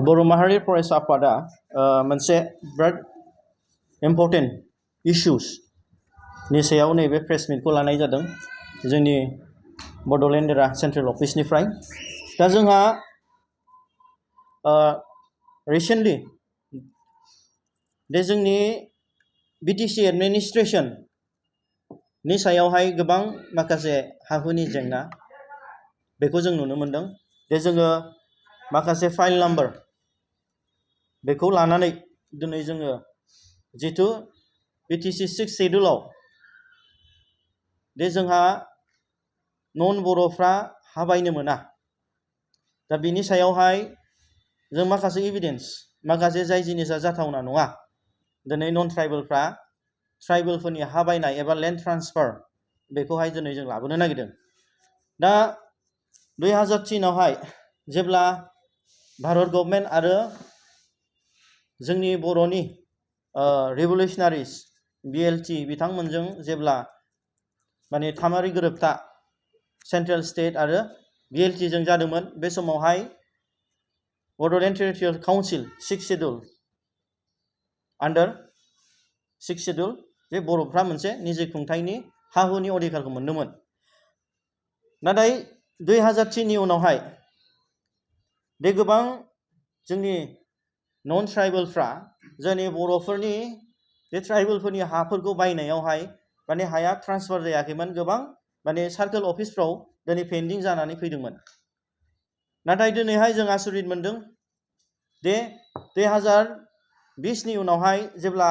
बर' माहारि फरायसा आफादा मोनसे बिराद इम्पर्टेन्ट इश्युस नि सायाव नैबे प्रेस मिटखौ लानाय जादों जोंनि बड'लेण्ड एरा सेन्ट्रेल अफिसनिफ्राय दा जोंहा रिसेन्टलि दे जोंनि बिटिसि एडमिनिस्ट्रेसन नि सायावहाय गोबां माखासे हा-हुनि जेंना बेखौ जों नुनो मोनदों दे जोङो माखासे फाइल नाम्बार बेखौ लानानै दिनै जोङो जिथु बिटिसि 6 शेड्युलाव दे जोंहा नन बर'फ्रा हा बायनो मोना दा बिनि सायावहाय जों माखासे एभिडेन्स माखासे जाय जिनिसा जाथावना नङा दिनै नन ट्राइबेलफ्रा ट्राइबेलफोरनि हा बायनाय एबा लेन्ड ट्रान्सफार बेखौहाय दिनै जों लाबोनो नागिरदों दा 2003 आवहाय जेब्ला भारत गभर्नमेन्ट आरो जोंनि बर'नि रिभलिउसनारिस बिएलटि बिथांमोनजों जेब्ला माने थामारि गोरोबथा सेन्ट्रेल स्टेट आरो बिएलटि जों जादोंमोन बे समावहाय बड'लेण्ड टेरिटरियेल काउन्सिल 6 शेड्युल आन्डार 6 शेड्युल जे बर'फ्रा मोनसे निजे खुंथायनि हा-हुनि अधिकारखौ मोनदोंमोन नाथाय 2003 नि उनावहाय बे गोबां जोंनि नन ट्राइबेलफ्रा जोंनि बर'फोरनि बे ट्राइबेलफोरनि हाफोरखौ बायनायावहाय माने हाया ट्रान्सफार जायाखैमोन गोबां माने सार्केल अफिसफ्राव दिनै पेन्डिं जानानै फैदोंमोन नाथाय दिनैहाय जों आसरित मोनदों दे 2020 नि उनावहाय जेब्ला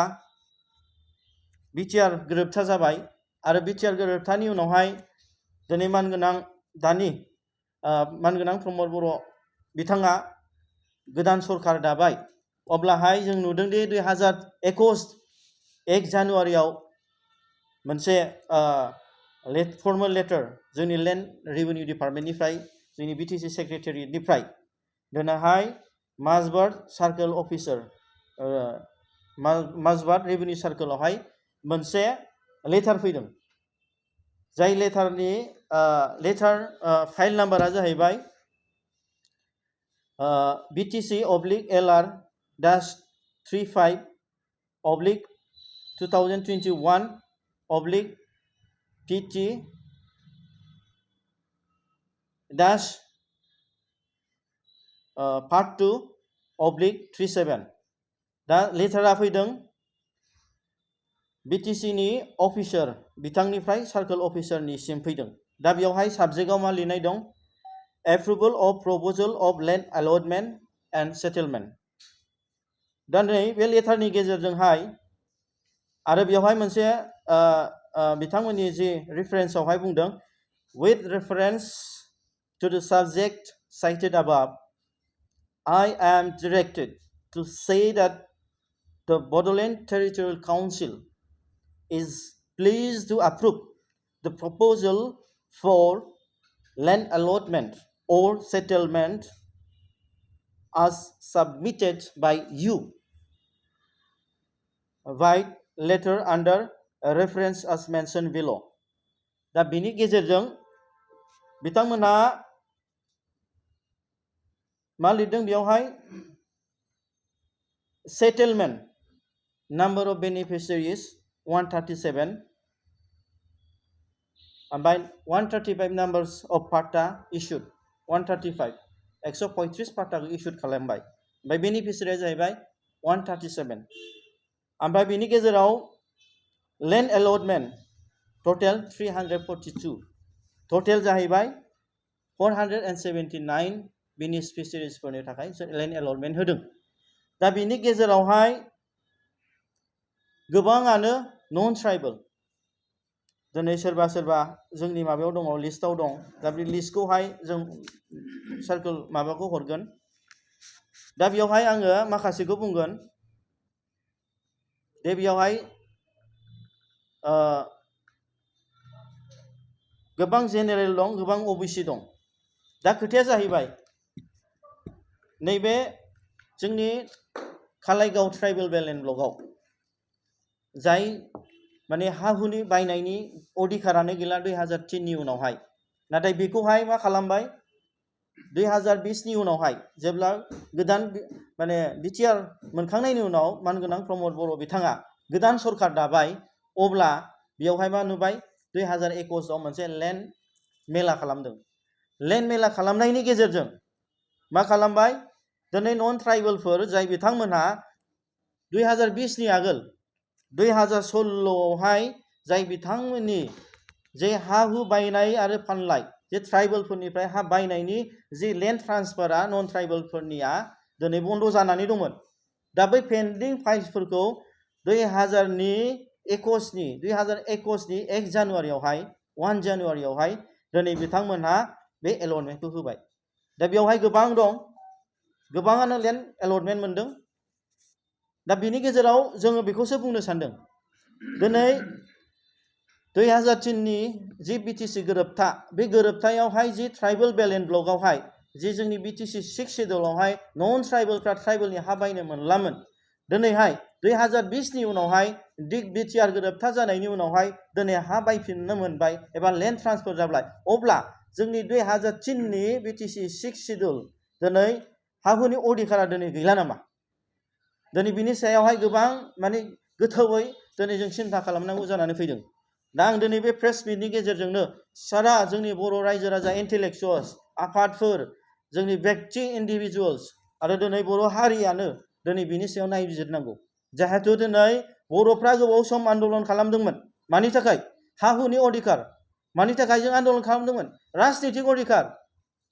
बिटिआर गोरोबथा जाबाय आरो बिटिआर गोरोबथानि उनावहाय दिनै मानगोनां दानि मानगोनां प्रमद बर' बिथाङा गोदान सरकार दाबाय अब्लाहाय जों नुदों दि 2021 1 जानुवारियाव मोनसे फर्मेल लेटार जोंनि लेन्ड रेभिनिउ डिपार्टमेन्टनिफ्राय जोंनि बिटिसि सेक्रेटारियेटनिफ्राय दिनैहाय माजबाद सार्केल अफिसार माजबाद रेभिनिउ सार्केलावहाय मोनसे लेटार फैदों जाय लेटारनि फाइल नाम्बारा जाहैबाय BTC/35/PT-2 दा लेटारा फैदों बिटिसि नि अफिसार बिथांनिफ्राय सार्केल अफिसारनिसिम फैदों दा बेयावहाय साबजेक्टआव मा लिरनाय दं approval of proposal of land allotment and settlement दा नै बे लेटारनि गेजेरजोंहाय आरो बेवहाय मोनसे बिथांमोननि जि रेफारेन्सआवहाय बुंदों with reference to the subject cited above I am directed to say that the Bodoland Territorial Council is pleased to approve the proposal for land allotment or settlement as submitted by you by letter under reference as mentioned below दा बिनि गेजेरजों बिथांमोनहा मा लिरदों बेयावहाय settlement number of beneficiaries 137 ओमफ्राय 135 numbers of पाट्टा issued 135 135 पाट्टाखौ issued खालामबाय ओमफ्राय बेनिफिसियारिया जाहैबाय 137 ओमफ्राय बिनि गेजेराव land allotment total 342 टोटेल जाहैबाय 479 बेनिफिसियारिसफोरनि थाखाय land allotment होदों दा बिनि गेजेरावहाय गोबाङानो नन ट्राइबेल दिनै सोरबा सोरबा जोंनि माबायाव दङ लिस्टआव दं दा बे लिस्टखौहाय जों सार्केल माबाखौ हरगोन दा बेयावहाय आङो माखासेखौ बुंगोन दे बेयावहाय गोबां जेनेरेल दं गोबां ओबिसि दं दा खोथाया जाहैबाय नैबे जोंनि कालाइगाव ट्राइबेल बेल्ट एन्ड ब्लकआव जाय माने हा-हुनि बायनायनि अधिकारानो गैला 2003 नि उनावहाय नाथाय बेखौहाय मा खालामबाय 2020 नि उनावहाय जेब्ला गोदान माने बिटिआर मोनखांनायनि उनाव मानगोनां प्रमद बर' बिथाङा गोदान सरखार दाबाय अब्ला बेयावहाय मा नुबाय 2021 आव मोनसे लेन्ड मेला खालामदों लेन्ड मेला खालामनायनि गेजेरजों मा खालामबाय दिनै नन ट्राइबेलफोर जाय बिथांमोनहा 2020 नि आगोल 2016 आवहाय जाय बिथांमोननि जे हा हु बायनाय आरो फानलाय जे ट्राइबेलफोरनिफ्राय हा बायनायनि जे लेन्ड ट्रान्सफारा नन ट्राइबेलफोरनिया दिनै बन्द जानानै दंमोन दा बै पेन्डिं फाइल्सफोरखौ 2021 नि 1 जानुवारियावहाय 1 जानुवारियावहाय दिनै बिथांमोनहा बे एलटमेन्टखौ होबाय दा बेवहाय गोबां दं गोबाङानो लेन्ड एलटमेन्ट मोनदों दा बिनि गेजेराव जोङो बेखौसो बुंनो सानदों दिनै 2003 नि जि बिटिसि गोरोबथा बे गोरोबथायावहाय जि ट्राइबेल बेलेन्स ब्लकआवहाय जि जोंनि बिटिसि 6 शेड्युलावहाय नन ट्राइबेलफ्रा ट्राइबेलनि हा बायनो मोनलामोन दिनैहाय 2020 नि उनावहाय बिटिआर गोरोबथा जानायनि उनावहाय दिनै हा बायफिननो मोनबाय एबा लेन्ड ट्रान्सफार जाबाय अब्ला जोंनि 2003 नि बिटिसि 6 शेड्युल दिनै हा हुनि अधिकारा दिनै गैला नामा दिनै बिनि सायावहाय गोबां माने गोथौयै दिनै जों सिन्था खालामनांगौ जानानै फैदों दा आं दिनै बे प्रेस मिटनि गेजेरजोंनो सारा जोंनि बर' रायजो राजा इन्टेलेक्चुवेल्स आफादफोर जोंनि व्यक्ति इन्डिभिजुवेल्स आरो दिनै बर' हारियानो दिनै बिनि सायाव नायबिजिरनांगौ जिहेतु दिनै बर'फ्रा गोबाव सम आन्दलन खालामदोंमोन मानि थाखाय हा हुनि अधिकार मानि थाखाय जों आन्दलन खालामदोंमोन राजनितिक अधिकार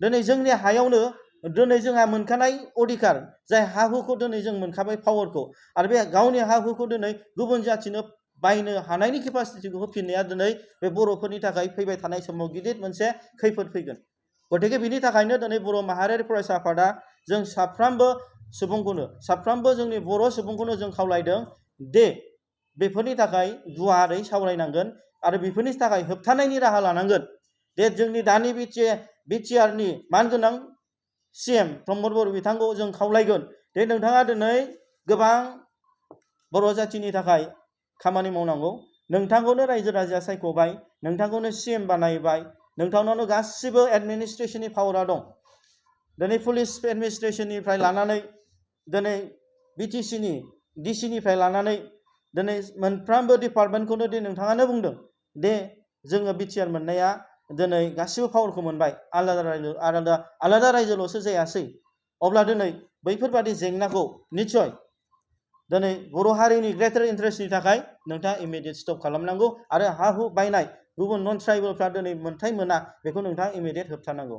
दिनै जोंनि हायावनो दिनै जोंहा मोनखानाय अधिकार जाय हा हुखौ दिनै जों मोनखाबाय पावारखौ आरो बे गावनि हा हुखौ दिनै गुबुन जाथिनो बायनो हानायनि केपासिटिखौ होफिननाया दिनै बे बर'फोरनि थाखाय फैबाय थानाय समाव गिदिर मोनसे खैफोद फैगोन गतिके बिनि थाखायनो दिनै बर' माहारियारि फरायसा आफादा जों साफ्रोमबो सुबुंखौनो साफ्रोमबो जोंनि बर' सुबुंखौनो जों खावलायदों दे बेफोरनि थाखाय गुवारै सावरायनांगोन आरो बेफोरनि थाखाय होबथानायनि राहा लानांगोन दे जोंनि दानि बिटिआरनि मानगोनां सिएम प्रमद बर' बिथांखौ जों खावलायगोन दे नोंथाङा दिनै गोबां बर' जाथिनि थाखाय खामानि मावनांगौ नोंथांखौनो रायजो राजाया सायख'बाय नोंथांखौनो सिएम बानायबाय नोंथांनावनो गासिबो एडमिनिस्ट्रेशननि पावारा दं दिनै पुलिस एडमिनिस्ट्रेशननिफ्राय लानानै दिनै बिटिसिनि डिसिनिफ्राय लानानै दिनै मोनफ्रोमबो डिपार्टमेन्टखौनो दि नोंथाङानो बुंदों दे जोङो बिटिआर मोननाया दिनै गासिबो पावारखौ मोनबाय आलादा रायजोल'सो जायासै अब्ला दिनै बैफोरबादि जेंनाखौ निस्सय दिनै बर' हारिनि ग्रेटार इन्टारेस्टनि थाखाय नोंथाङा इमिडियेट स्टप खालामनांगौ आरो हा हु बायनाय गुबुन नन ट्राइबेलफ्रा दिनै मोन्थाय मोना बेखौ नोंथाङा इमिडियेट होबथानांगौ